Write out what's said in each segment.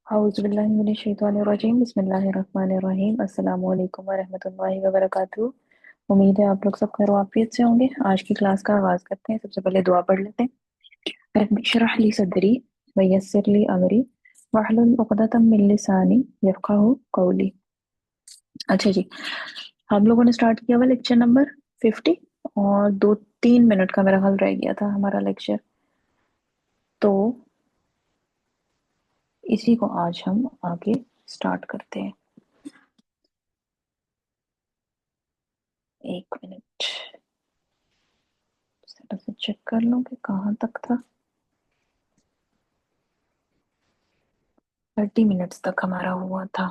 अऊज़ु बिल्लाहि मिनश शैतानिर रजीम बिस्मिल्लाहिर रहमानिर रहीम अस्सलामु अलैकुम व रहमतुल्लाहि व बरकातुहू। उम्मीद है आप लोग सब खैर वाफियत से होंगे। आज की क्लास का आगाज करते हैं। सबसे पहले दुआ पढ़ लेते हैं। रब्बि इश्रह ली सदरी व यस्सिर ली अमरी वहलुल उक़दतम मिन लिसानी यफ़क़हू क़ौली। अच्छा जी, हम लोगों ने स्टार्ट किया हुआ लेक्चर नंबर 50 और 2-3 मिनट का मेरा ख्याल रह गया था हमारा लेक्चर, तो इसी को आज हम आगे स्टार्ट करते हैं। एक मिनट जरा से चेक कर लूं कि कहाँ तक था। 30 मिनट्स तक हमारा हुआ था।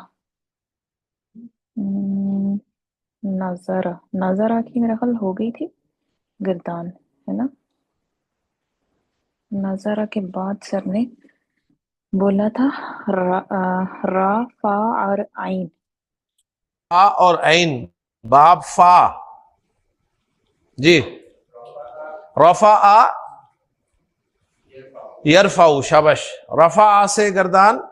हम्म, नजरा नजरा की मेरा ख्याल हो गई थी। गिरदान है ना। नजरा के बाद सर ने बोला था रा फा और आइन। फा और ऐन, बाब फा जी, रफा आ यरफाऊ, शाबाश। रफा आ से गर्दान,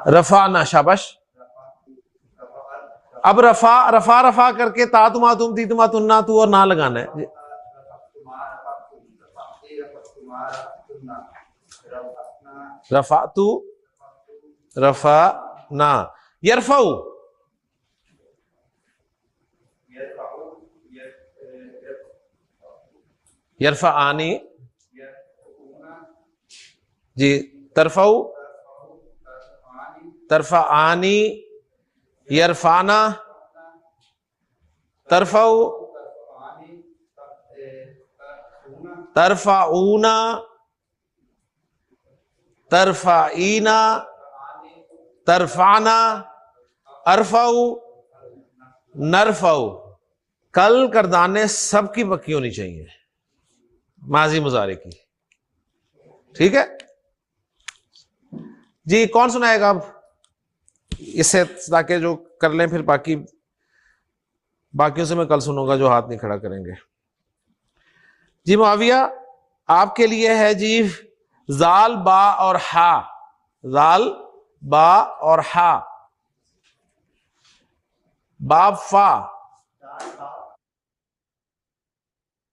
रफा ना, शाबाश। अब रफा रफा रफा करके ता तुमा तुम ती तुमा तुन्ना तू और ना लगाना है। रफा तू रफा ना, यरफाऊ यरफा आनी जी, तरफाऊ तरफा आनी, यरफाना, तरफाऊ तरफाऊना, तरफाईना, तरफाना, अरफाऊ, नरफाऊ। कल करदाने सबकी पक्की होनी चाहिए, माजी मुजारे की, ठीक है जी। कौन सुनाएगा अब इससे, ताकि जो कर लें, फिर बाकियों से मैं कल सुनूंगा जो हाथ नहीं खड़ा करेंगे। जी मुआविया, आपके लिए है जी जाल बा और हा। जाल बा और हा, बाब फा,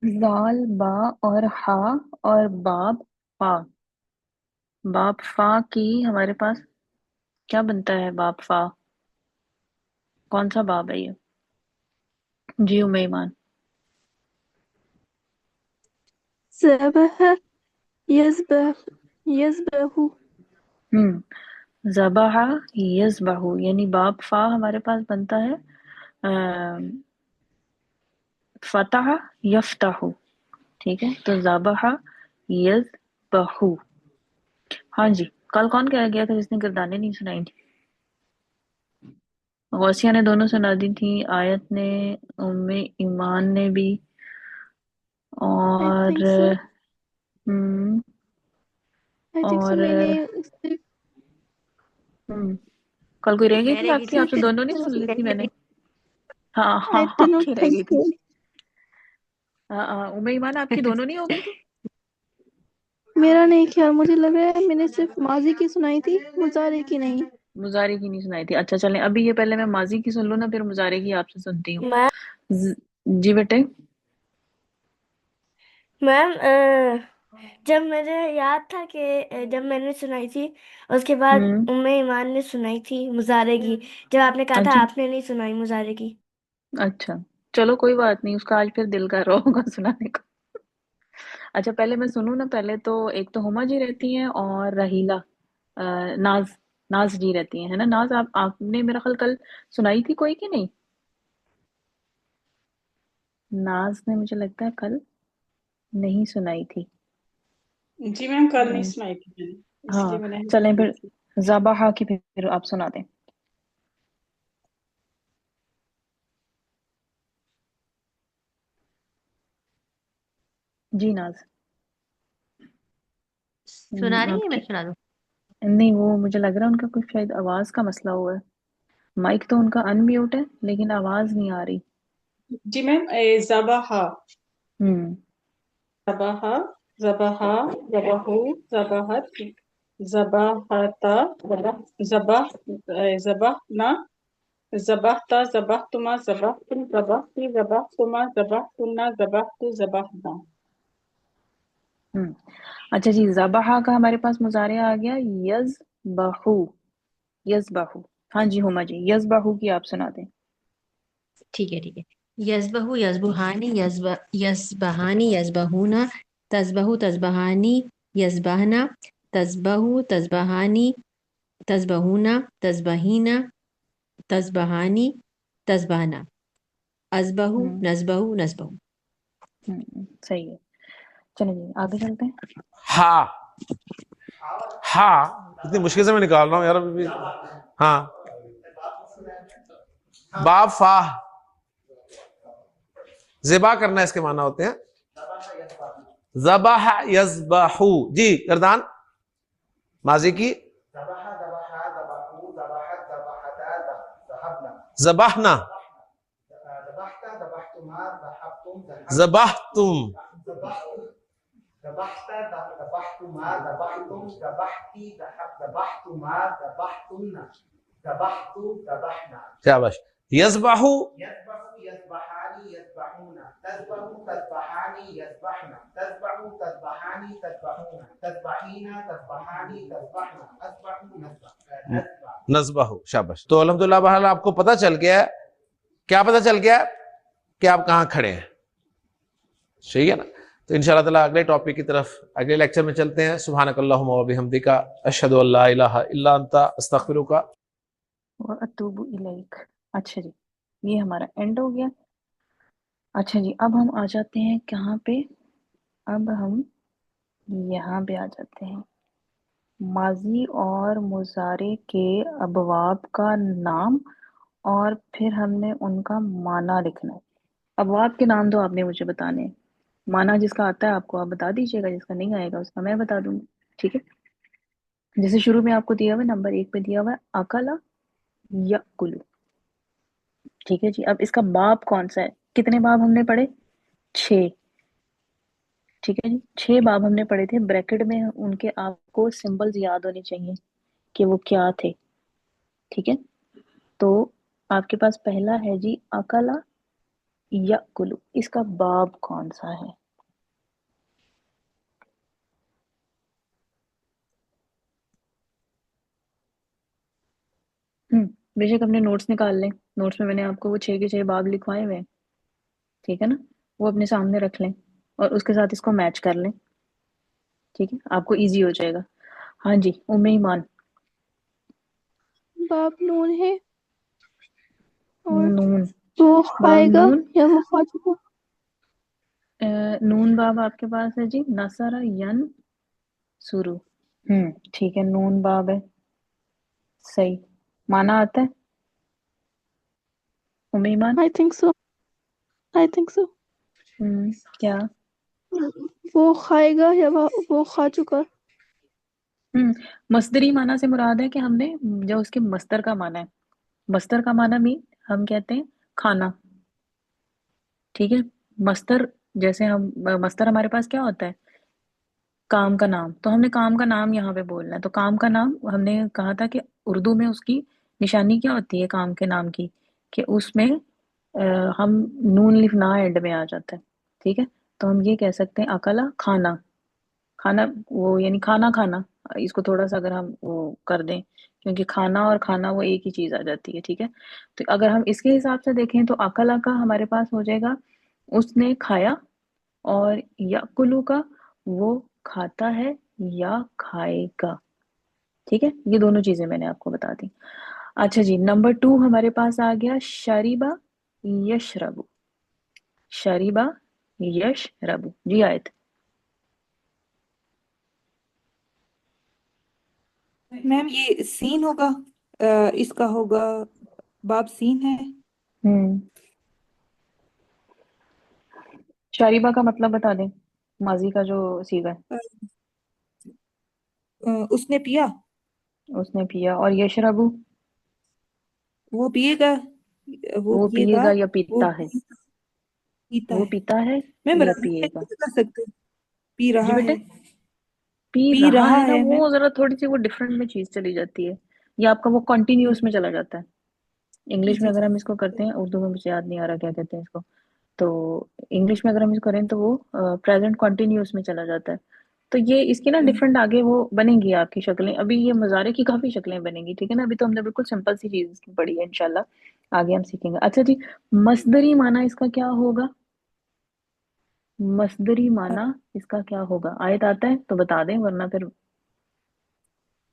जाल बा और हा और बाब फा। बाब फा की हमारे पास क्या बनता है? बाब फा कौन सा बाब है ये? जी उमैमान। ज़बह यज़बह यज़बहु। ज़बहा यज़बहु, यानी बाब फा हमारे पास बनता है फतह यफ्तहु। ठीक है, तो ज़बहा यज़बहु। हाँ जी, कल कौन कह गया था जिसने गिरदानें नहीं सुनाई थी? गौसिया ने दोनों सुना दी थी, आयत ने, उम्मे ईमान ने भी, आई और think so hmm, I think so और मैंने उससे कल कोई रह गई थी मैं रह गई आपकी? थी। आपसे दोनों नहीं सुन ली थी मैंने? हाँ हाँ आई हाँ, डिड नॉट आपकी रह थिंक गई थी। सो। हाँ हाँ, उम्मे ईमान आपकी दोनों नहीं हो गई थी? मेरा नहीं ख्याल, मुझे लग रहा है मैंने सिर्फ माजी की सुनाई थी, मुजारे की नहीं। मुजारे की नहीं सुनाई थी। अच्छा चलें, अभी ये पहले मैं माजी की सुन लूँ ना, फिर मुजारे की आपसे सुनती हूँ। मैम जी बेटे। मैम जब मुझे याद था कि जब मैंने सुनाई थी उसके बाद हम्म, उम्मे ईमान ने सुनाई थी मुजारे की, जब आपने कहा था अच्छा आपने नहीं सुनाई मुजारे की। अच्छा, चलो कोई बात नहीं, उसका आज फिर दिल कर रहा होगा सुनाने को। अच्छा पहले मैं सुनूँ ना, पहले तो एक तो हुमा जी रहती हैं और रहीला, नाज नाज जी रहती हैं, है ना। नाज, आपने मेरा ख्याल कल सुनाई थी कोई कि नहीं? नाज ने मुझे लगता है कल नहीं सुनाई थी। जी मैम, कल नहीं हम्म, सुनाई थी मैंने, इसलिए हाँ मैंने हेल्प चलें की फिर, थी। ज़बाहा की फिर आप सुना दें। जी नाज। सुना रही है? मैं आपकी सुना दूं? नहीं, वो मुझे लग रहा है उनका कुछ शायद आवाज का मसला हुआ है। माइक तो उनका अनम्यूट है लेकिन आवाज नहीं आ रही। जी मैम, ज़बाहा ज़बहा, ज़बहा, ज़बहू, ज़बहत, ज़बहता, ज़बहना, ज़बहता, ज़बहतुमा, ज़बहतुम, ज़बहती, ज़बहतुमा, ज़बहतुन्ना, ज़बहतु, ज़बहना। अच्छा जी, ज़बहा का हमारे पास मुज़ारे आ गया यज़बहू, यज़बहू। हाँ जी हुमा जी, यज़बहू की आप सुना दें। ठीक है। यज़बहु यज़बुहानी यज़बहानी यज़बहूना तज़बहु तज़बहानी यज़बहना तज़बहु तज़बहानी तज़बहूना तज़बहीना तज़बहानी तज़बहना अज़बहु हम्म नज़बहु नज़बहु। सही है। चलिए जी आगे चलते हैं। हा, हा इतनी मुश्किल से मैं निकाल रहा हूँ यार अभी भी। हाँ, बा फा, ज़िबा करना इसके माना होते हैं ज़बह यज़बहू। जी गर्दान, माजी की ज़बहना, ज़बहतुम, शाबाश। यज़बहू, नज़बहू, शाबाश। तो अल्हम्दुलिल्लाह बहरहाल आपको पता चल गया है, क्या पता चल गया कि आप कहाँ खड़े हैं, सही है ना। तो इंशाअल्लाह ताला अगले टॉपिक की तरफ अगले लेक्चर में चलते हैं। सुब्हानकल्लाहुम्मा व बिहम्दिका अशहदु अल्ला इलाहा इल्ला अंता अस्तगफिरुका व अतूबु इलैक। अच्छा जी, ये हमारा एंड हो गया। अच्छा जी, अब हम आ जाते हैं कहाँ पे, अब हम यहाँ पे आ जाते हैं। माजी और मुजारे के अबवाब का नाम और फिर हमने उनका माना लिखना है। अबवाब के नाम तो आपने मुझे बताने हैं, माना जिसका आता है आपको आप बता दीजिएगा, जिसका नहीं आएगा उसका मैं बता दूंगी, ठीक है। जैसे शुरू में आपको दिया हुआ है, नंबर 1 पे दिया हुआ है अकला यकुलु, ठीक है जी। अब इसका बाब कौन सा है, कितने बाब हमने पढ़े, 6, ठीक है जी। 6 बाब हमने पढ़े थे, ब्रैकेट में उनके आपको सिंबल्स याद होने चाहिए कि वो क्या थे, ठीक है। तो आपके पास पहला है जी अकला यकुलु, इसका बाब कौन सा है। बेशक अपने नोट्स निकाल लें, नोट्स में मैंने आपको वो 6 के 6 बाब लिखवाए हुए हैं, ठीक है ना, वो अपने सामने रख लें और उसके साथ इसको मैच कर लें, ठीक है, आपको इजी हो जाएगा। हाँ जी उम्मे ईमान। बाप नून है और नून, वो बाब खाएगा नून, या वो खा चुका। नून बाब आपके पास है जी नसरा यन सुरु। ठीक है, नून बाब है, सही। माना आता है उम्मे ईमान। I think so, I think so. क्या, वो खाएगा या वो खा चुका। मस्दरी माना से मुराद है कि हमने जो उसके मस्तर का माना है, मस्तर का माना मीन हम कहते हैं खाना, ठीक है। मस्तर, जैसे हम मस्तर हमारे पास क्या होता है, काम का नाम, तो हमने काम का नाम यहाँ पे बोलना है। तो काम का नाम हमने कहा था कि उर्दू में उसकी निशानी क्या होती है काम के नाम की, कि उसमें हम नून लिफ ना एंड में आ जाता है, ठीक है। तो हम ये कह सकते हैं अकला खाना, खाना वो यानी खाना खाना, इसको थोड़ा सा अगर हम वो कर दें, क्योंकि खाना और खाना वो एक ही चीज आ जाती है, ठीक है। तो अगर हम इसके हिसाब से देखें तो अकला का हमारे पास हो जाएगा उसने खाया, और याकुलू का वो खाता है या खाएगा, ठीक है। ये दोनों चीजें मैंने आपको बता दी। अच्छा जी, नंबर 2 हमारे पास आ गया शरीबा यशरबु, शरीबा यशरबु जी आयत। मैम ये सीन होगा, इसका होगा, बाब सीन है। हम्म शरीबा का मतलब बता दें, माजी का जो सीगा है। अ, उसने पिया, उसने पिया, और यशरबु वो पिएगा, वो वो पिएगा, पिएगा या वो पीता है। पीता वो है। पीता है मैम या रहा है पिएगा? कैसे कर सकते हैं? पी जी रहा बेटे, है। पी पी रहा रहा है ना, है मैम। वो जरा थोड़ी सी वो डिफरेंट में चीज चली जाती है, या आपका वो कॉन्टिन्यूस में चला जाता है। इंग्लिश में जी अगर जी। हम इसको करते हैं, उर्दू में मुझे याद नहीं आ रहा क्या कहते हैं इसको, तो इंग्लिश में अगर हम इसको करें तो वो प्रेजेंट कॉन्टिन्यूस में चला जाता है। तो ये इसकी ना डिफरेंट आगे वो बनेंगी आपकी शक्लें, अभी ये मुजारे की काफी शक्लें बनेंगी, ठीक है ना। अभी तो हमने बिल्कुल सिंपल सी चीज इसकी पढ़ी है, इंशाल्लाह आगे हम सीखेंगे। अच्छा जी, मसदरी माना इसका क्या होगा? मसदरी माना इसका क्या होगा? आयत आता है तो बता दें, वरना फिर।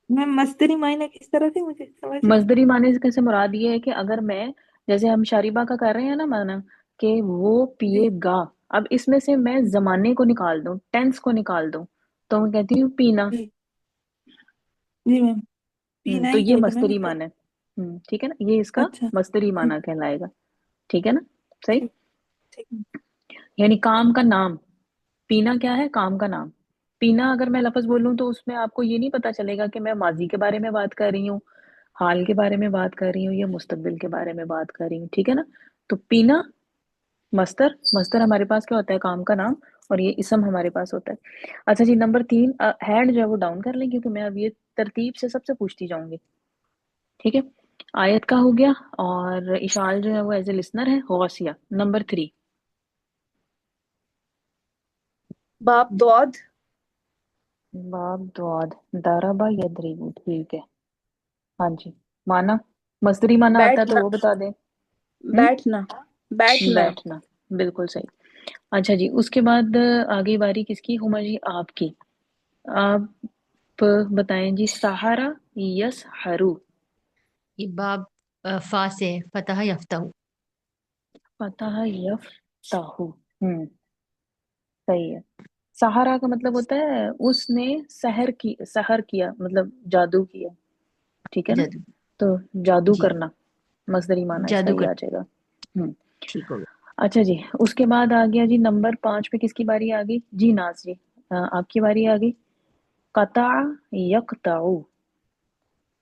मैम मस्तरी मायने किस तरह से मुझे समझ नहीं। मजदरी माने से मुराद ये है कि अगर मैं, जैसे हम शारिबा का कर रहे हैं ना माना, कि वो जी पिएगा, अब इसमें से मैं जमाने को निकाल दूं, टेंस को निकाल दूं, तो मैं कहती हूँ पीना। जी। जी मैम। पीना तो ही ये बोलूँ मैम मस्तरी इसको। माना है। ठीक है ना, ये इसका अच्छा। मस्तरी माना कहलाएगा, ठीक है ना। सही। ठीक। ठीक। यानी काम का नाम, पीना क्या है? काम का नाम। पीना अगर मैं लफ्ज बोलूं तो उसमें आपको ये नहीं पता चलेगा कि मैं माजी के बारे में बात कर रही हूँ, हाल के बारे में बात कर रही हूँ, या मुस्तकबिल के बारे में बात कर रही हूँ, ठीक है ना। तो पीना मस्तर, मस्तर हमारे पास क्या होता है? काम का नाम। और ये इसम हमारे पास होता है। अच्छा जी, नंबर 3, हैंड जो है वो डाउन कर लें, क्योंकि मैं अब ये तरतीब से सबसे पूछती जाऊंगी, ठीक है। आयत का हो गया, और इशाल जो है वो एज ए लिसनर है, गौसिया। नंबर 3, बाप द्वाद। बाब द्वाद, दाराबा यदरिबू, ठीक है। हाँ जी, माना, मसदरी माना आता है तो बैठना। वो बता दें। बैठना। बैठना। बैठना, बिल्कुल सही। अच्छा जी, उसके बाद आगे बारी किसकी? हुमा जी आपकी। आप बताएं जी, सहारा यस हरू। ये बाब फा से है, फतह यफ्तहू। फतह यफ्ताहू। सही है। सहारा का मतलब होता है उसने सहर किया, मतलब जादू किया, ठीक है ना। जादू। तो जादू जी, करना मसदरी माना इसका जादू ये कर। आ जाएगा। हम्म ठीक हो गया। अच्छा जी, उसके बाद आ गया जी नंबर 5 पे किसकी बारी आ गई जी? नाज जी, आपकी बारी आ गई। कता यकताऊ।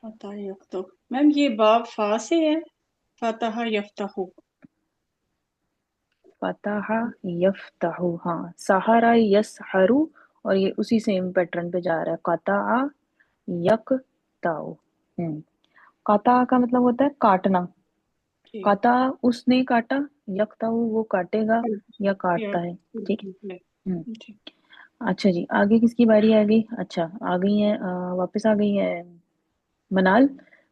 फतह यफ्तहू। मैम ये बाब फा से है, फतह यफ्तहू। फतह यफ्ताहू, हाँ। सहारा यसहरु, और ये उसी सेम पैटर्न पे जा रहा है, कता यकताऊ। कता का मतलब होता है काटना। ठीक। काटा, उसने काटा। यकताऊ, वो काटेगा या या काटता है, ठीक है। हम्म ठीक। अच्छा जी, आगे किसकी बारी आ गई? अच्छा, आ गई है, वापस आ गई है मनाल।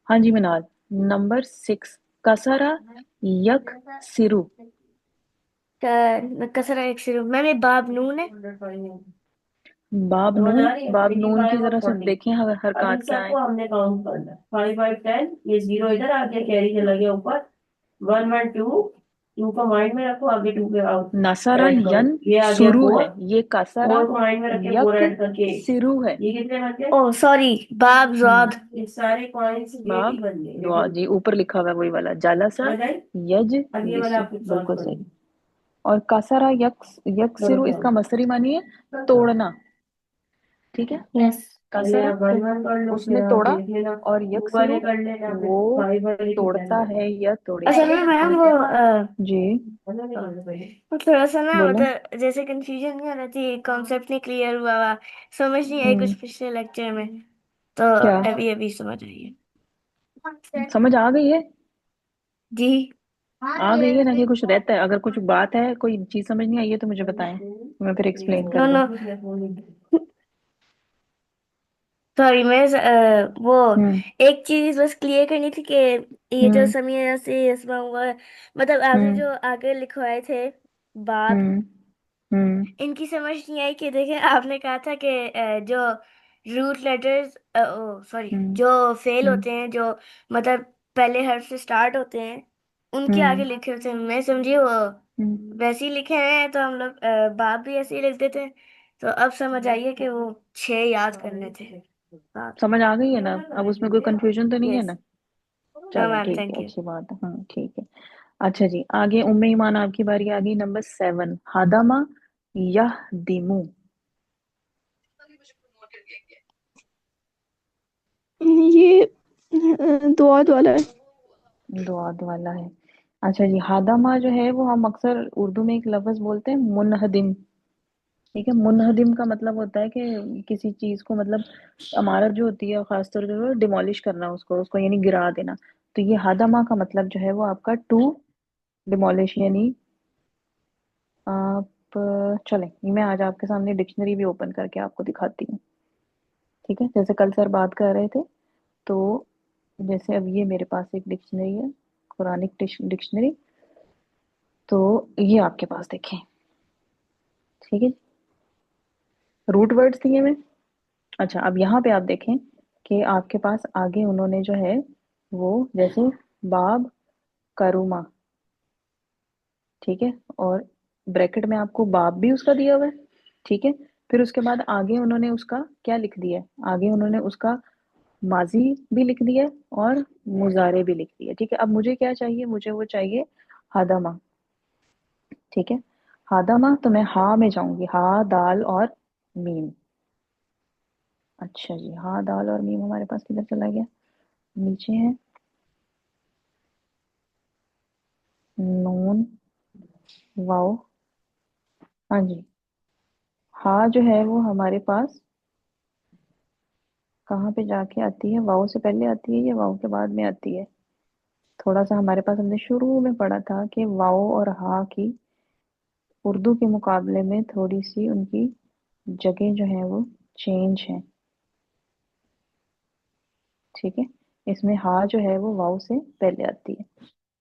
हाँ जी मनाल, नंबर 6, कसरा यक सिरु। कसरा एक शुरू, मैम ये बाब नून है। बाब नून की जरा से देखें अब इन हरकत क्या है। सबको हमने काउंट करना है, 5 5 10, ये जीरो इधर आ गया, कैरी चला गया ऊपर, 1 1 2, 2 को माइंड में रखो, आगे 2 के आउट नसरा ऐड करो, यन ये आ गया सुरु 4, है, ये कसरा 4 को माइंड में रख के 4 यक ऐड करके 8, सिरु है। ये कितने बन गए? ओह सॉरी, बाब हम्म ज़ाद, ये सारे कॉइन्स 8 ही बाब बन गए, दुआ जी, ऊपर लिखा हुआ है वही वाला, जालसा समझ आई? यज अब ये वाला लिसु, आप खुद सॉल्व बिल्कुल करो, सही। और कसरा करो यकसिरु, इसका सॉल्व। मसरी मानिए तोड़ना, ठीक है। यस, पहले कसरा आप 1 1 कर लो, उसने फिर आप तोड़ा, देख लेना, और 2 वाले यकसिरु कर लेना, फिर वो 5 वाले की 10 तोड़ता कर है लेना। या असल तोड़ेगा। में मैम वो जी वो थोड़ा सा ना, बोले। मतलब जैसे कंफ्यूजन नहीं हो रही थी, कॉन्सेप्ट नहीं क्लियर हुआ हुआ, समझ नहीं आई कुछ हम्म पिछले लेक्चर में, तो क्या अभी अभी समझ आई है। समझ आ गई है? जी। आ गई है ना, कि कुछ रहता है, अगर कुछ बात है, कोई चीज समझ नहीं आई है तो मुझे बताएं, मैं फिर एक्सप्लेन नो कर दूं। नो, सॉरी, मैं वो हम्म एक चीज बस क्लियर करनी थी कि ये जो हम्म समिया से इसमें हुआ है, मतलब आपने हम्म जो आगे लिखवाए थे बाब, हम्म हम्म इनकी समझ नहीं आई कि देखें, आपने कहा था कि जो रूट लेटर्स, ओ सॉरी, हम्म जो फेल हम्म होते हैं, जो मतलब पहले हर्फ से स्टार्ट होते हैं, उनके आगे हम्म लिखे होते हैं, मैं समझी वो हम्म। वैसे ही लिखे हैं, तो हम लोग बाप भी ऐसे ही लिख देते हैं, तो अब समझ आइए कि वो 6 याद करने थे, बाप। समझ आ गई है ना? अब उसमें कोई कंफ्यूजन तो नहीं है यस। ना? नो चलें, मैम, ठीक थैंक है, यू। अच्छी बात है, हाँ ठीक है। अच्छा जी, आगे उम्मे ईमान आपकी बारी आ गई, नंबर 7, हादामा यह दिमू। ये दुआद वाला है। दुआद वाला है। अच्छा जी, हादामा जो है वो हम अक्सर उर्दू में एक लफ्ज बोलते हैं मुनहदिम। ठीक है, मुनहदिम का मतलब होता है कि किसी चीज को, मतलब इमारत जो होती है खासतौर पर डिमोलिश करना, उसको उसको यानी गिरा देना। तो ये हादामा का मतलब जो है वो आपका टू डिमोलिश, यानी आप चलें, मैं आज आपके सामने डिक्शनरी भी ओपन करके आपको दिखाती हूँ। ठीक है, जैसे कल सर बात कर रहे थे, तो जैसे अब ये मेरे पास एक डिक्शनरी है, कुरानिक डिक्शनरी। तो ये आपके पास देखें। ठीक है, रूट वर्ड्स दिए हुए। अच्छा, अब यहाँ पे आप देखें कि आपके पास आगे उन्होंने जो है वो जैसे बाब करूमा, ठीक है, और ब्रैकेट में आपको बाब भी उसका दिया हुआ है। ठीक है, फिर उसके बाद आगे उन्होंने उसका क्या लिख दिया है, आगे उन्होंने उसका माजी भी लिख दिया है और मुजारे भी लिख दिया है। ठीक है, अब मुझे क्या चाहिए, मुझे वो चाहिए हादामा। ठीक है, हादामा, तो मैं हा में जाऊंगी, हा दाल और मीम। अच्छा जी, हा दाल और मीम हमारे पास किधर चला गया, नीचे है। नून वाओ, हाँ जी, हा जो है वो हमारे पास कहाँ पे जाके आती है, वाओ से पहले आती है या वाओ के बाद में आती है। थोड़ा सा हमारे पास, हमने शुरू में पढ़ा था कि वाओ और हा की उर्दू के मुकाबले में थोड़ी सी उनकी जगह जो है वो चेंज है। ठीक है, इसमें हा जो है वो वाओ से पहले आती है।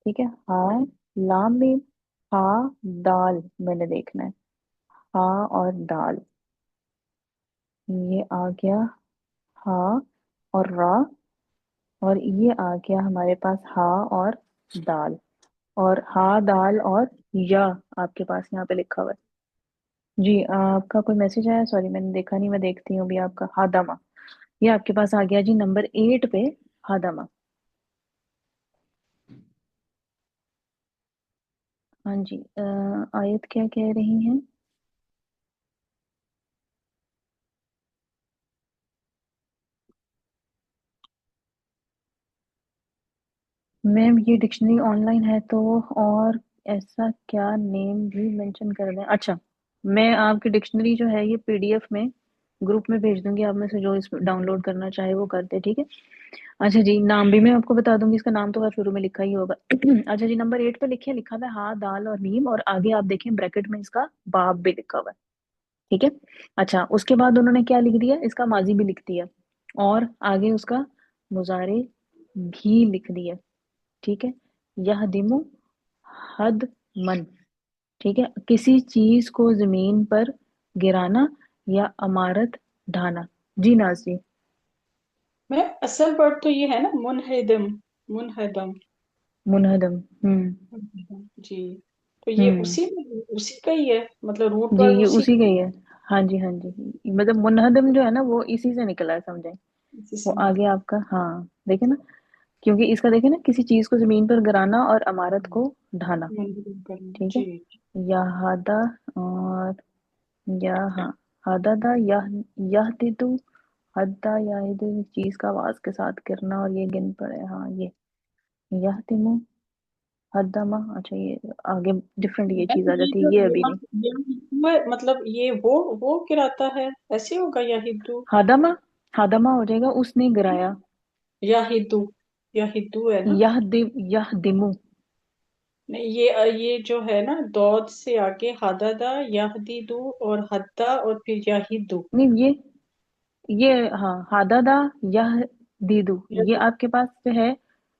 ठीक है, हा लाम मीम, हा दाल, मैंने देखना है हा और दाल, ये आ गया हा और रा, और ये आ गया हमारे पास हा और दाल, और हा दाल और या आपके पास यहाँ पे लिखा हुआ है। जी, आपका कोई मैसेज आया, सॉरी मैंने देखा नहीं, मैं देखती हूँ अभी आपका हादामा। ये आपके पास आ गया जी नंबर 8 पे, हादामा। हाँ जी, आयत क्या कह रही हैं। मैम ये डिक्शनरी ऑनलाइन है तो, और ऐसा क्या नेम भी मेंशन कर दें। अच्छा, मैं आपकी डिक्शनरी जो है ये पीडीएफ में ग्रुप में भेज दूंगी, आप में से जो इस डाउनलोड करना चाहे वो करते, ठीक है। अच्छा जी, नाम भी मैं आपको बता दूंगी, इसका नाम तो हर शुरू में लिखा ही होगा। अच्छा जी, नंबर 8 पे लिखिए, लिखा हुआ है हा दाल और मीम, और आगे आप देखें ब्रैकेट में इसका बाब भी लिखा हुआ है। ठीक है, अच्छा उसके बाद उन्होंने क्या लिख दिया, इसका माजी भी लिख दिया, और आगे उसका मुजारे भी लिख दिया। ठीक है, यह दिमु हद मन, ठीक है, किसी चीज को जमीन पर गिराना या इमारत ढाना। जी नाज जी। मैं असल वर्ड तो ये है ना, मुनहदम, मुनहदम। मुनहदम, जी, तो ये हम्म, उसी का ही है, मतलब रूट जी वर्ड ये उसी उसी का का ही है। हाँ जी, हाँ जी, मतलब मुनहदम जो है ना वो इसी से निकला है, समझे। इसी वो से आगे निकला। आपका, हाँ देखे ना, क्योंकि इसका देखे ना, किसी चीज को जमीन पर गिराना और इमारत को ढाना। मुनहदम करना, ठीक है, जी। यहादा और यहाँ, हदादा यह तितु, हद्दा याहिदु, चीज का आवाज के साथ गिरना और ये गिन पड़े, हाँ ये यह तिमु हद्दामा। अच्छा, ये आगे डिफरेंट ये चीज मैम आ ये जाती जो है, ये अभी नहीं। ये हिब्रू है, मतलब ये वो गिराता है, ऐसे होगा या हिब्रू? हादमा, हादमा हो जाएगा, उसने गिराया। या हिब्रू है ना? यह दिमु, नहीं, ये जो है ना, दौद से आगे हदादा, यहदीदू और हद्दा और फिर याहिदू। नहीं ये हाँ, हादादा यह दीदू, ये आपके पास जो है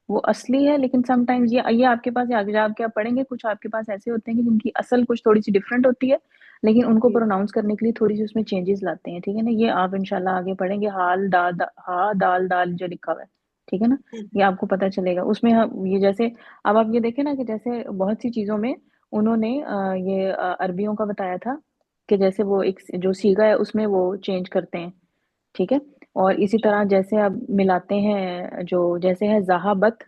वो असली है, लेकिन समटाइम्स ये आपके पास, ये आगे जाके आप पढ़ेंगे, कुछ आपके पास ऐसे होते हैं कि जिनकी असल कुछ थोड़ी सी डिफरेंट होती है, लेकिन उनको प्रोनाउंस करने के लिए थोड़ी सी उसमें चेंजेस लाते हैं। ठीक है ना, ये आप इंशाल्लाह आगे पढ़ेंगे, हा दाल दाल जो लिखा हुआ है। ठीक है ना, ये आपको पता चलेगा उसमें। ये जैसे, अब आप ये देखें ना कि जैसे बहुत सी चीजों में उन्होंने ये अरबियों का बताया था कि जैसे वो एक जो सीगा है उसमें वो चेंज करते हैं। ठीक है, और इसी तरह जैसे अब मिलाते हैं, जो जैसे है जहाबत,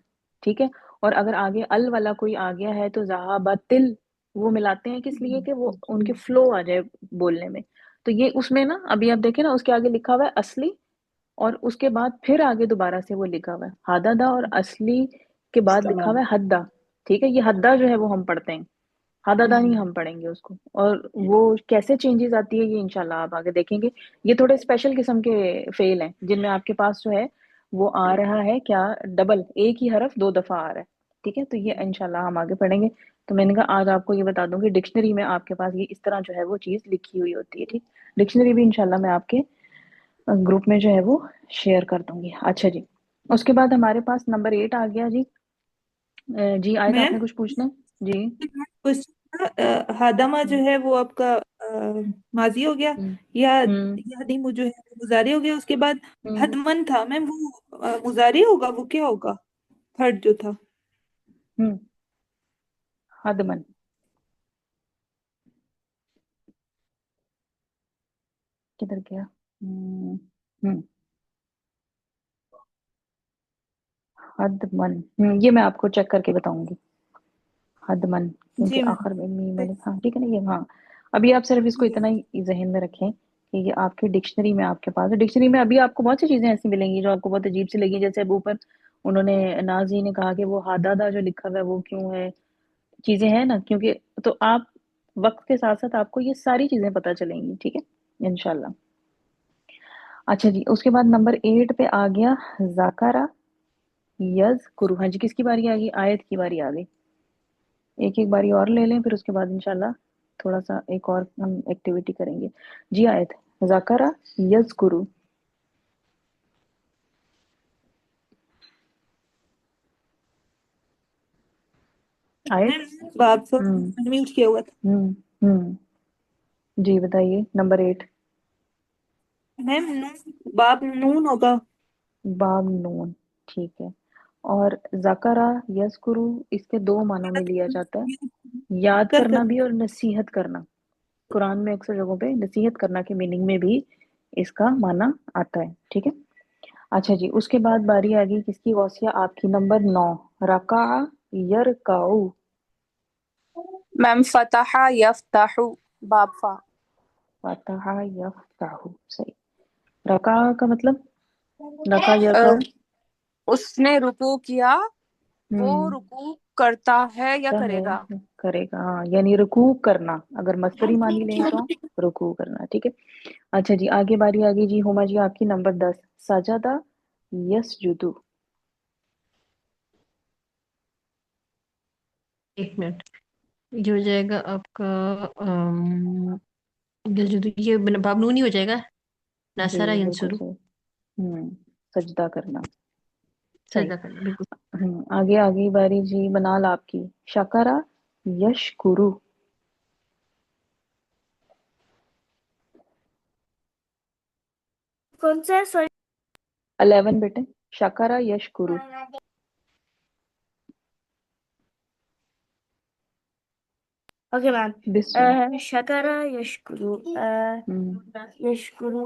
ठीक है, और अगर आगे अल वाला कोई आ गया है तो जहाबतिल, वो मिलाते हैं किस लिए, कि वो उनके फ्लो आ जाए बोलने में। तो ये उसमें ना, अभी आप देखें ना, उसके आगे लिखा हुआ है असली, और उसके बाद फिर आगे दोबारा से वो लिखा हुआ है हादादा, और असली के बाद लिखा इस्तेमाल। हुआ है हद्दा। ठीक है। ये हद्दा जो है वो हम पढ़ते हैं, हदादा नहीं हम पढ़ेंगे उसको। और वो कैसे चेंजेस आती है ये इंशाल्लाह आप आगे देखेंगे। ये थोड़े स्पेशल किस्म के फेल हैं जिनमें आपके पास जो है वो आ रहा है क्या, डबल, एक ही हरफ दो दफा आ रहा है, ठीक है। तो ये इंशाल्लाह हम आगे पढ़ेंगे। तो मैंने कहा आज आपको ये बता दूं कि डिक्शनरी में आपके पास ये इस तरह जो है वो चीज़ लिखी हुई होती है, ठीक। डिक्शनरी भी इंशाल्लाह मैं आपके ग्रुप में जो है वो शेयर कर दूंगी। अच्छा जी, उसके बाद हमारे पास नंबर 8 आ गया जी। जी आयत, मैम आपने कुछ पूछना है? जी। क्वेश्चन था, हादमा जो है वो आपका माजी हो गया, हम्म या हम्म यहदीमु जो है वो मुजारी हो गया, उसके बाद हम्म हदमन था मैम, वो मुजारी होगा, वो क्या होगा थर्ड जो था? हम्म हदमन, किधर गया? हम्म हदमन, ये मैं आपको चेक करके बताऊंगी। हदमन, क्योंकि जी मैम। आखिर में मीम वाले, हाँ ठीक है ना ये, हाँ। अभी आप सिर्फ इसको इतना ही जहन में रखें कि ये आपकी डिक्शनरी में आपके पास है। डिक्शनरी में अभी आपको बहुत सी चीजें ऐसी मिलेंगी जो आपको बहुत अजीब सी लगी, जैसे अब ऊपर उन्होंने, नाजी ने कहा कि वो हादादा जो लिखा हुआ है वो क्यों है, चीजें हैं ना, क्योंकि तो आप वक्त के साथ साथ आपको ये सारी चीजें पता चलेंगी, ठीक है, इंशाल्लाह। अच्छा जी, उसके बाद नंबर 8 पे आ गया जाकारा यज कुरु। हाँ जी, किसकी बारी आ गई? आयत की बारी आ गई। एक एक बारी और ले लें, फिर उसके बाद इंशाल्लाह थोड़ा सा एक और हम एक्टिविटी करेंगे। जी आयत, जाकारा यज कुरु। आयत। मैम बाप सो हम्म म्यूट किया हुआ था। हम्म, जी बताइए नंबर 8। मैम नून, बाप नून होगा। बाब नून, ठीक है। और जाकारा यस्कुरु, इसके दो मानों में लिया जाता है, याद कर करना भी और नसीहत करना। कुरान में अक्सर जगहों पे नसीहत करना के मीनिंग में भी इसका माना आता है, ठीक है। अच्छा जी, उसके बाद बारी आ गई किसकी? गौसिया आपकी, नंबर 9, रका यरकाऊ। मैम फतहा यफ्ताहु, बाबा। फतहा यफ्ताहु, सही। रका का मतलब, रका अ, यरकाऊ। उसने रुकू किया, वो हम्म रुकू करता है या ता है, करेगा। करेगा, हाँ, यानी रुकू करना, अगर मस्तरी मानी लें तो रुकू करना, ठीक है। अच्छा जी, आगे बारी आ गई जी, हुमा जी आपकी, नंबर 10, सजदा यसजुदु। एक मिनट, ये हो जाएगा आपका ये बाब नूनी हो जाएगा, जी नासारा बिल्कुल यंसुरु। सही। सजदा करना, सही। सजदा करना, बिल्कुल। आगे आ गई बारी जी मनाल आपकी, शकरा यशकुरु। कौन सा है? सॉरी। 11 बेटे, शकरा यशकुरु। Okay ma'am. बिस्मिल्लाह। शकरा यशकुरु, हम्म यशकुरु।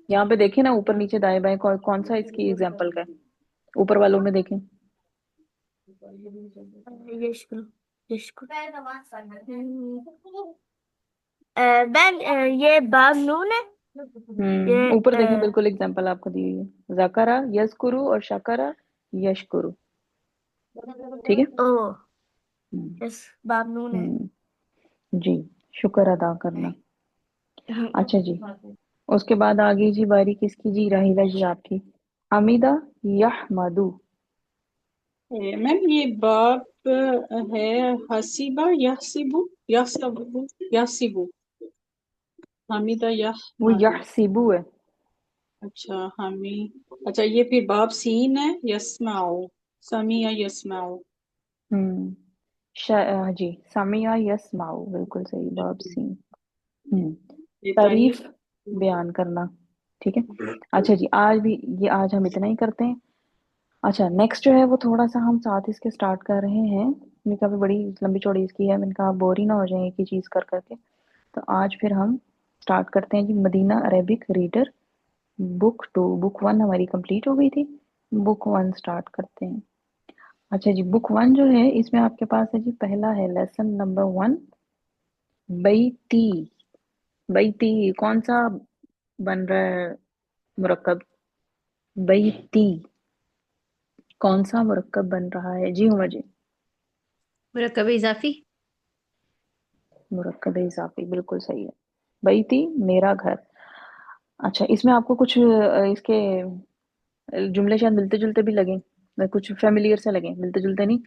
यहाँ पे देखें ना, ऊपर नीचे दाएं बाएं, कौन सा इसकी एग्जाम्पल का है? ऊपर वालों में देखें। यशकुरु, यशकुरु। मैम ये बाब नून है। ये ऊपर देखें, बिल्कुल एग्जाम्पल आपको दी हुई है, जकरा यस्कुरु और शकरा यशकुरु, ठीक है। ओ हम्म यस, बाब नून है। हम्म, जी, शुक्र अदा करना। अच्छा जी, उसके बाद आ गई जी बारी किसकी? जी राहिला जी आपकी, हमीदा यहमदु। मैम ये बाप है, हसीबा यहसिबु, यहसबु, यहसिबु, हामिदा वो यहमदु। यहसिबु है। अच्छा हामी, अच्छा ये फिर बाप सीन है, यस्माओ, समिया यस्माओ। हम्म जी, समिया यस्माउ, बिल्कुल सही, बाब सी। हम्म ये तारीफ तारीफ। बयान करना, ठीक है। अच्छा जी, आज भी ये, आज हम इतना ही करते हैं। अच्छा, नेक्स्ट जो है वो थोड़ा सा हम साथ इसके स्टार्ट कर रहे हैं। मैंने कहा भी बड़ी लंबी चौड़ी इसकी है, मैंने कहा बोर ही ना हो जाए एक ही चीज कर करके। तो आज फिर हम स्टार्ट करते हैं जी, Madina Arabic reader book 2। Book 1 हमारी कंप्लीट हो गई थी, बुक 1 स्टार्ट करते हैं। अच्छा जी, बुक 1 जो है इसमें आपके पास है जी, पहला है लेसन नंबर 1, बैती। बैती कौन सा बन रहा है मुरक्कब? बैती, कौन सा मुरक्कब बन रहा है? जी हुमा जी। मुरक्कब इजाफी। मुरक्कब इजाफी, बिल्कुल सही है। बैती मेरा घर। अच्छा, इसमें आपको कुछ इसके जुमले शायद मिलते जुलते भी लगे, कुछ फेमिलियर से लगे, मिलते जुलते नहीं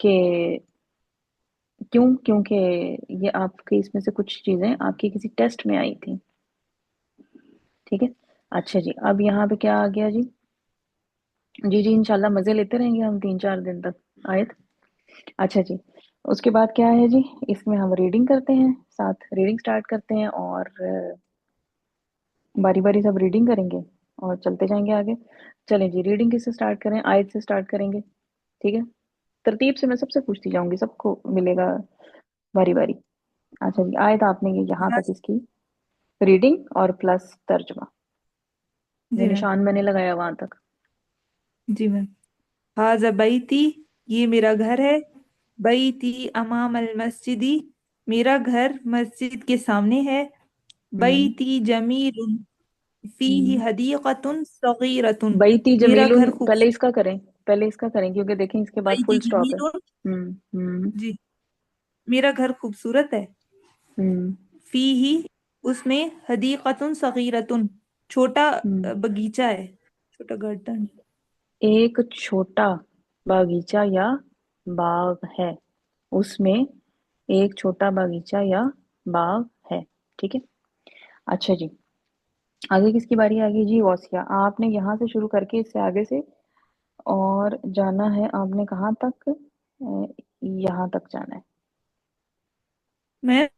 कि क्यों? क्योंकि ये आपके इसमें से कुछ चीजें आपकी किसी टेस्ट में आई थी। ठीक है। अच्छा जी, अब यहाँ पे क्या आ गया जी? जी जी, इंशाल्लाह मजे लेते रहेंगे हम 3-4 दिन तक आयत। अच्छा जी, उसके बाद क्या है जी? इसमें हम रीडिंग करते हैं, साथ रीडिंग स्टार्ट करते हैं और बारी बारी सब रीडिंग करेंगे और चलते जाएंगे आगे। चलें जी, रीडिंग किससे स्टार्ट करें? आयत से स्टार्ट करेंगे। ठीक है, तरतीब से मैं सबसे पूछती जाऊंगी, सबको मिलेगा बारी बारी। अच्छा जी, आयत आपने ये यहाँ हाँ तक इसकी रीडिंग और प्लस तर्जमा, ये जी मैम। निशान मैंने लगाया वहां तक। जी मैम। हाजा बैती, ये मेरा घर है। बैती अमाम अल मस्जिदी, मेरा घर मस्जिद के सामने है। हम्म बैती जमील फीही हम्म। हदीक़तुन सगीरतुन, बैती मेरा जमीलुन, घर पहले खूबसूरत। इसका करें, पहले इसका करें क्योंकि देखें इसके बाद बैती फुल स्टॉप है। जमीलुन, हम्म। जी, मेरा घर खूबसूरत है। हम्म फीही, उसमें हदीक़तुन सगीरतुन, छोटा हम्म। बगीचा है, छोटा गार्डन। एक छोटा बागीचा या बाग है, उसमें एक छोटा बागीचा या बाग है। ठीक है। अच्छा जी, आगे किसकी बारी आ गई जी? वॉसिया, आपने यहाँ से शुरू करके इससे आगे से और जाना है आपने कहाँ तक? यहाँ तक जाना है। मैम,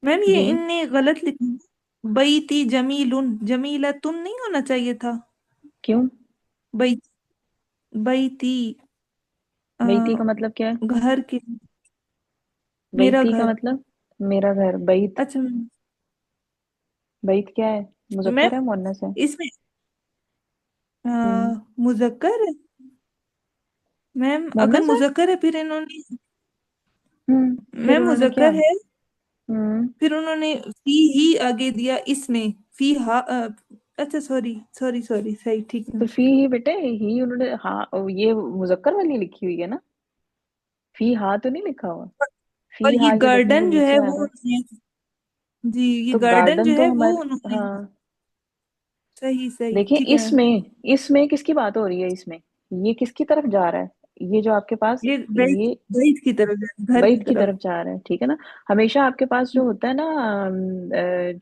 मैम ये जी, इनने गलत लिखा। बैती जमीलुन, जमीलतुन नहीं होना चाहिए था। क्यों? बै बैती बैती का मतलब क्या है? घर के, मेरा बैती का घर। मतलब मेरा घर। बैत, अच्छा मैम। बैत क्या है? मुजक्कर मैम है मुअन्नस है? इसमें हम्म, मुजक्कर है। मैम अगर मुअन्नस है। मुजक्कर है फिर इन्होंने, फिर मैम उन्होंने क्या? मुजक्कर है, हम्म। फिर उन्होंने फी ही आगे दिया इसमें। फी हा अच्छा सॉरी सॉरी सॉरी, सही ठीक है। तो फी ही बेटे, ही उन्होंने, हाँ ये मुजक्कर वाली लिखी हुई है ना, फी हा तो नहीं लिखा हुआ। और फी ये हा के देखने पे गार्डन जो नीचे है आ वो रहा है। जी, ये तो गार्डन गार्डन जो तो है वो हमारे, उन्होंने, हाँ। सही सही देखें ठीक है मैम। इसमें किसकी बात हो रही है? इसमें ये किसकी तरफ जा रहा है? ये जो आपके पास, ये बैत, ये बैत की तरफ घर की बैत की तरफ। तरफ जा रहा है। ठीक है ना, हमेशा आपके पास जो होता है ना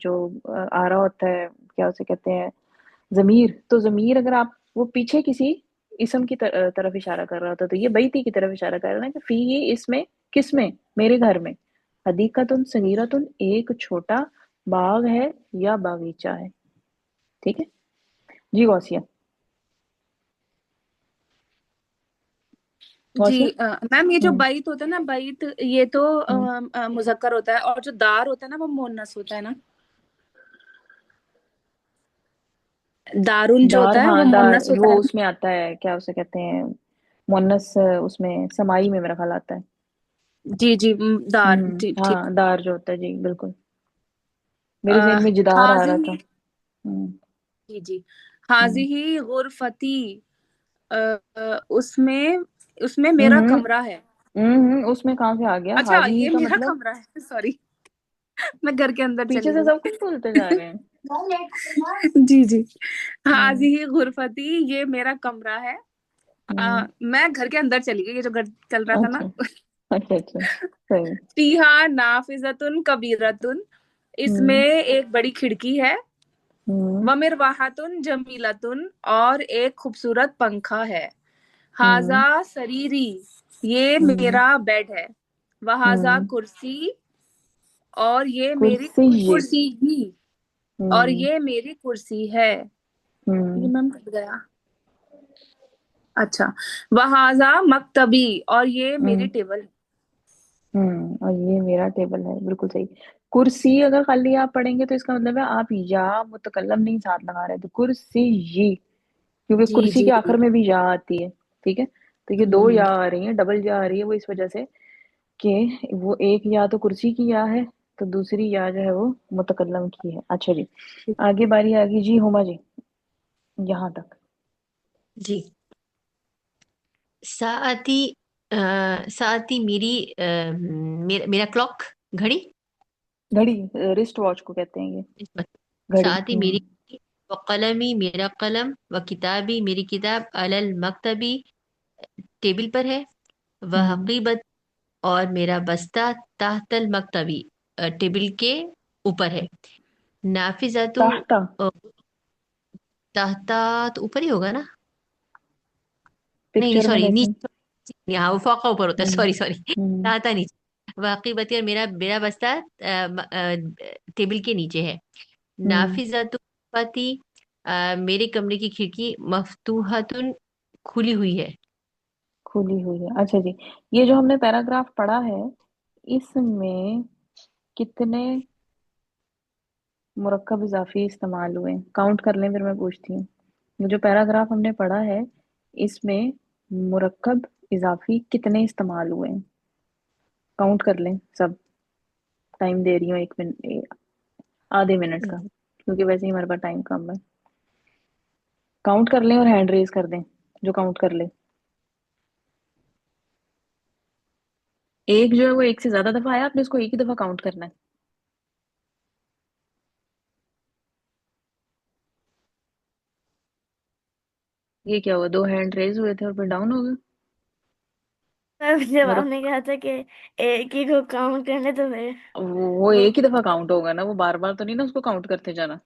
जो आ रहा होता है, क्या उसे कहते हैं, जमीर। तो जमीर अगर आप वो पीछे किसी इसम की तरफ इशारा कर रहा होता है, तो ये बैती की तरफ इशारा कर रहा है कि फी ये इसमें, किसमें? मेरे घर में। हदीकतुन सगीरतुन, एक छोटा बाग है या बागीचा है। ठीक है जी। गौसिया, जी गौसिया। मैम, ये जो हम्म बैत होता है ना, बैत ये तो हम्म। मुजक्कर होता है, और जो दार होता है ना वो मुन्नस होता है ना। दारुन जो दार, होता है वो हाँ दार मुन्नस होता वो है ना। उसमें आता है, क्या उसे कहते हैं, मुअन्नस, उसमें समाई में मेरा ख्याल आता है। जी जी, दार जी ठीक। हाँ दार जो होता है जी, बिल्कुल। मेरे जहन में जिदार आ हाजी रहा था। ही, जी जी, हाजी हम्म ही गुरफती, अ, उसमें उसमें मेरा हम्म कमरा है। उसमें कहाँ से आ गया? अच्छा, हाजी ये का मेरा मतलब? कमरा है, सॉरी, मैं घर के अंदर पीछे चली से गई। सब कुछ बोलते जा रहे हैं। जी जी, हम्म। हाजी ही गुरफती, ये मेरा कमरा है। हम्म। मैं घर के अंदर चली गई, ये जो घर चल रहा था ना। अच्छा अच्छा अच्छा, सही। फीहा नाफिजतुन कबीरतुन, इसमें हम्म एक बड़ी खिड़की है। हम्म वमिरवाहतुन जमीलतुन, और एक खूबसूरत पंखा है। हाजा हम्म सरीरी, ये हम्म मेरा बेड है। वहाजा हम्म। कुर्सी, और ये मेरी कुर्सी ये। कुर्सी ही, और हम्म ये मेरी कुर्सी है। ये हम्म मैम कट गया। अच्छा, वहाजा मकतबी, और ये मेरी हम्म टेबल है। और ये मेरा टेबल है, बिल्कुल सही। कुर्सी अगर खाली आप पढ़ेंगे तो इसका मतलब है आप या मुतकल्लम नहीं साथ लगा रहे, तो कुर्सी ये, क्योंकि जी कुर्सी जी के जी। आखिर में भी या आती है। ठीक है, तो ये दो हम्म, या आ रही है, डबल या आ रही है, वो इस वजह से कि वो एक या तो कुर्सी की या है, तो दूसरी या जो है वो मुतकल्लम की है। अच्छा जी, आगे बारी आ गई जी हुमा जी, यहाँ तक। जी। साआती साआती मेरी मेरा क्लॉक घड़ी। घड़ी, रिस्ट वॉच को कहते हैं ये, घड़ी। साआती मेरी, व कलमी मेरा कलम, व किताबी मेरी किताब, अलल मकतबी टेबल पर है, व हम्म। हकीबत और मेरा बस्ता ताहतल मकतबी टेबल के ऊपर है। नाफिजातु ताहता। ताहता तो ऊपर ही होगा ना? नहीं नहीं, पिक्चर में सॉरी, देखें। नीचे, हाँ वो फौका ऊपर होता है, हम्म। Sorry sorry. हम्म। ताहता नीचे, वाक़िबती और मेरा मेरा बस्ता टेबल के नीचे है। हम्म। नाफिजातु फती मेरे कमरे की खिड़की मफ्तूहतुन खुली हुई है। खुली हुई है, अच्छा जी। ये जो हमने पैराग्राफ पढ़ा है, इसमें कितने मुरक्कब इजाफी इस्तेमाल हुए, काउंट कर लें, फिर मैं पूछती हूँ। ये जो पैराग्राफ हमने पढ़ा है, इसमें मुरक्कब इजाफी कितने इस्तेमाल हुए हैं, काउंट कर लें सब। टाइम दे रही हूँ, 1 मिनट, आधे मिनट का, क्योंकि वैसे ही हमारे पास टाइम कम है। काउंट कर लें और हैंड रेज कर दें जो काउंट कर ले। एक जो है वो एक से ज्यादा दफा आया, आपने उसको एक ही दफा काउंट करना है। ये क्या हुआ, 2 हैंड रेज हुए थे और फिर डाउन हो गए। मैम जब मुरक आपने कहा था कि एक ही को काउंट करने तो फिर वो वो एक ही दफा काउंट होगा ना, वो बार बार तो नहीं ना उसको काउंट करते जाना।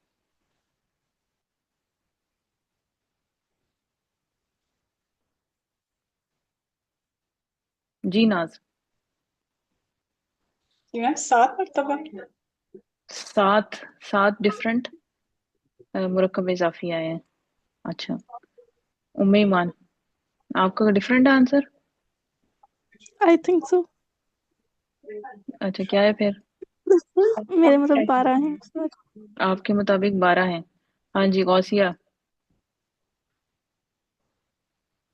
जी नाज। जी मैम 7 मरतबा। 7, 7 डिफरेंट मुरक्कब इजाफी आए हैं। अच्छा, उम्मे ईमान, आपका different answer. I think so. अच्छा, क्या है फिर? मेरे मतलब 12 हैं सर। आपके मुताबिक 12 हैं। हाँ जी, गौसिया।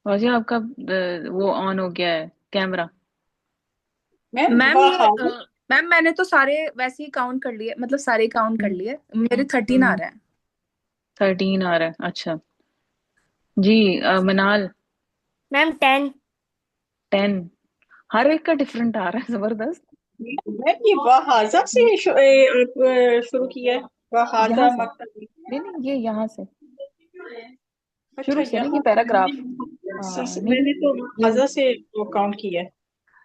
गौसिया, आपका वो ऑन हो गया है कैमरा। मैम मैम ये वहाज मैम मैंने तो सारे वैसे ही काउंट कर लिए, मतलब सारे काउंट कर लिए, मेरे 13 आ रहे हैं। 13 आ रहा है, अच्छा जी। मनाल। मैम 10। 10। हर एक का डिफरेंट आ रहा है, जबरदस्त। मैम ये वहाजा से आप शुरू किया है, यहाँ वहाजा से, मकतबी। नहीं नहीं, ये यहाँ से अच्छा शुरू से ना, ये यहाँ से पैराग्राफ। हाँ, नहीं मैंने नहीं, तो ये वहाजा से वो काउंट किया है।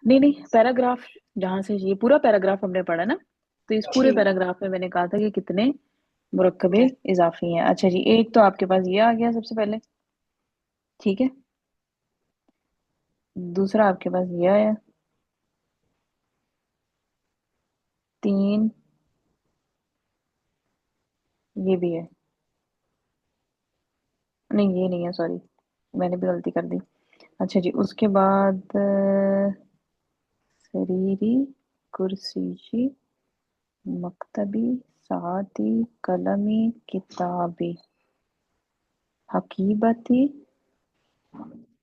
नहीं नहीं, पैराग्राफ जहाँ से, ये पूरा पैराग्राफ हमने पढ़ा ना, तो इस पूरे ठीक पैराग्राफ में मैंने कहा था कि कितने मुरक्कबे है। इजाफी हैं। अच्छा जी, एक तो आपके पास ये आ गया सबसे पहले, ठीक है। दूसरा आपके पास ये आया, 3, ये भी है। नहीं, ये नहीं है, सॉरी, मैंने भी गलती कर दी। अच्छा जी, उसके बाद सरीरी, कुर्सी, मकतबी, सादी, कलमी, किताबी, हकीबती,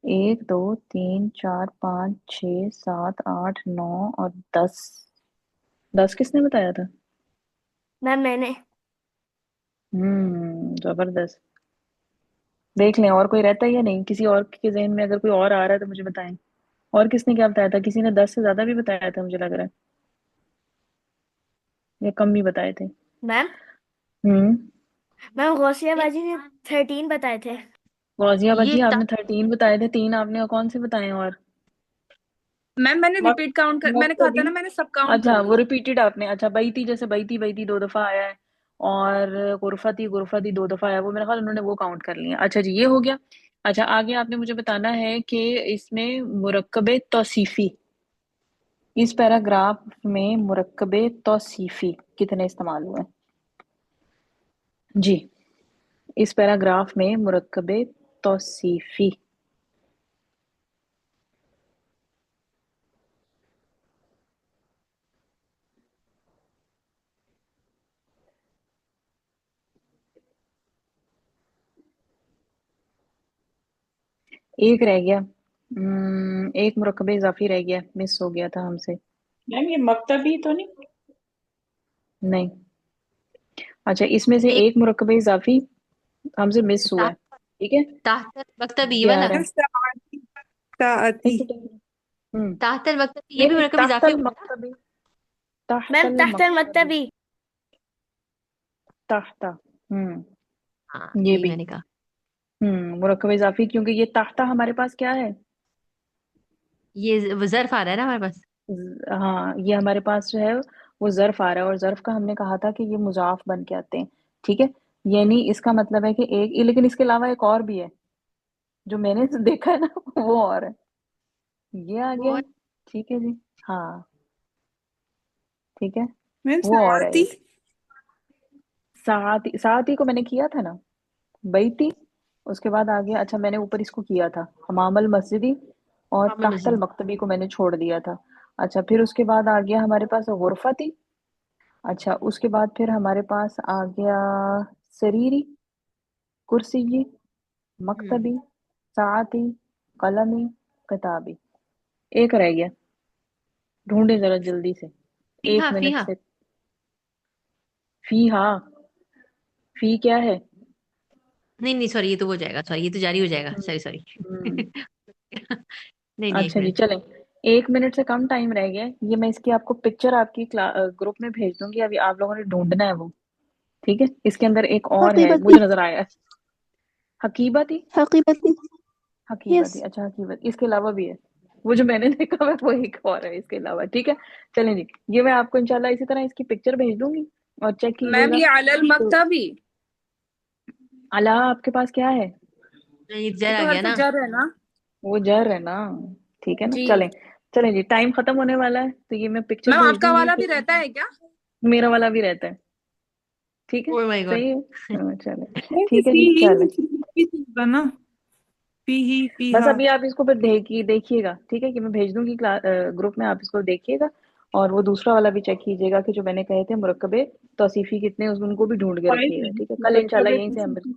1 2 3 4 5 6 7 8 9 और 10। 10 किसने बताया था? मैम मैंने। जबरदस्त। देख लें और कोई रहता है या नहीं, किसी और के जहन में अगर कोई और आ रहा है तो मुझे बताएं। और किसने क्या बताया था? किसी ने 10 से ज्यादा भी बताया था मुझे लग रहा है, या कम ही बताए थे। मैम हम्म। मैम गौसिया बाजी ने 13 बताए थे। गौजिया ये बाजी, आपने 13 बताए थे, 3 आपने और कौन से बताए हैं और? मैम मैंने मक, रिपीट काउंट कर, मैंने कहा था मकतबी। ना, मैंने सब काउंट कर अच्छा, वो लिए। रिपीटेड आपने, अच्छा बैती, जैसे बैती बैती 2 दफा आया है, और गुरफती गुरफती 2 दफा आया, वो मेरे ख्याल उन्होंने वो काउंट कर लिया। अच्छा जी, ये हो गया। अच्छा, आगे आपने मुझे बताना है कि इसमें मुरक्कबे तौसीफी, इस पैराग्राफ में मुरक्कबे तौसीफी कितने इस्तेमाल हुए? जी, इस पैराग्राफ में मुरक्कबे तौसीफी। एक रह गया, एक मुरक्कबे इजाफी रह गया, मिस हो गया था हमसे। मैम ये मकतबी तो नहीं। नहीं। अच्छा, इसमें से एक एक मुरक्कबे इजाफी हमसे मिस हुआ है, ठीक है। ताहत मकतब ये क्या आ वाला। रहा है? मैम सादी, ताती। एक मिनट। ताहतल मकतब ये नहीं भी नहीं, मरकब इजाफी तहतल होगा ना? मकतबी, मैम तहतल तहत मकतबी, मकतबी। तहता। हाँ ये यही भी मैंने कहा। मुरक्कब इजाफी, क्योंकि ये तहता हमारे पास क्या है? ये वो ज़र्फ आ रहा है ना हमारे पास। हाँ, ये हमारे पास जो है वो ज़र्फ आ रहा है, और ज़र्फ का हमने कहा था कि ये मुज़ाफ बन के आते हैं। ठीक है, यानी इसका मतलब है कि एक, लेकिन इसके अलावा एक और भी है जो मैंने देखा है ना, वो और है। ये आ वो गया। ठीक है जी। हाँ, ठीक है, मैम वो और है साती। एक। साती, साती को मैंने किया था ना, बैती। उसके बाद आ गया, अच्छा मैंने ऊपर इसको किया था हमामल मस्जिदी, और इमाम तहतल मस्जिद। मकतबी को मैंने छोड़ दिया था। अच्छा, फिर उसके बाद आ गया हमारे पास गुरफती। अच्छा, उसके बाद फिर हमारे पास आ गया सरीरी, कुर्सी, हम्म। मकतबी, साती, कलमी, किताबी। एक रह गया, ढूंढे जरा जल्दी से, एक फीहा मिनट फीहा। से। फी, हाँ, फी क्या है? नहीं नहीं सॉरी, ये तो हो जाएगा, सॉरी ये तो जारी हो जाएगा, हम्म सॉरी सॉरी। हम्म। नहीं नहीं एक अच्छा जी, मिनट। चलें, एक मिनट से कम टाइम रह गया है। ये मैं इसकी आपको पिक्चर आपकी ग्रुप में भेज दूंगी, अभी आप लोगों ने ढूंढना है वो। ठीक है, इसके अंदर एक और है, हकीबती। मुझे नजर आया है। हकीबा थी, हकीबती। हकीबा यस। थी, अच्छा हकीबत, इसके अलावा भी है। वो जो मैंने देखा है वो एक और है इसके अलावा। ठीक है, चलें जी, ये मैं आपको इंशाल्लाह इसी तरह इसकी पिक्चर भेज दूंगी, और चेक मैम कीजिएगा। ये अलल तो मकतबी, अला आपके पास क्या है? ये ये जर आ तो गया हर्फ ना। जर है ना। वो जर है ना। ठीक है ना, जी चलें। चलें जी, टाइम खत्म होने वाला है, तो ये मैं पिक्चर मैम, भेज आपका दूंगी वाला भी फिर। रहता है क्या? मेरा वाला भी रहता है। ठीक है, ओह माय गॉड। सही है। चलें, मैम ठीक है फी जी, ही चलें। भी होगा ना, फी ही बस फीहा। अभी आप इसको फिर देखिएगा, ठीक है, कि मैं भेज दूंगी ग्रुप में, आप इसको देखिएगा। और वो दूसरा वाला भी चेक कीजिएगा कि जो मैंने कहे थे मुरक्कबे तौसीफी कितने, उनको भी ढूंढ के फाइव रखिएगा। है ठीक है, कल मतलब इंशाल्लाह कबे यहीं से हम तो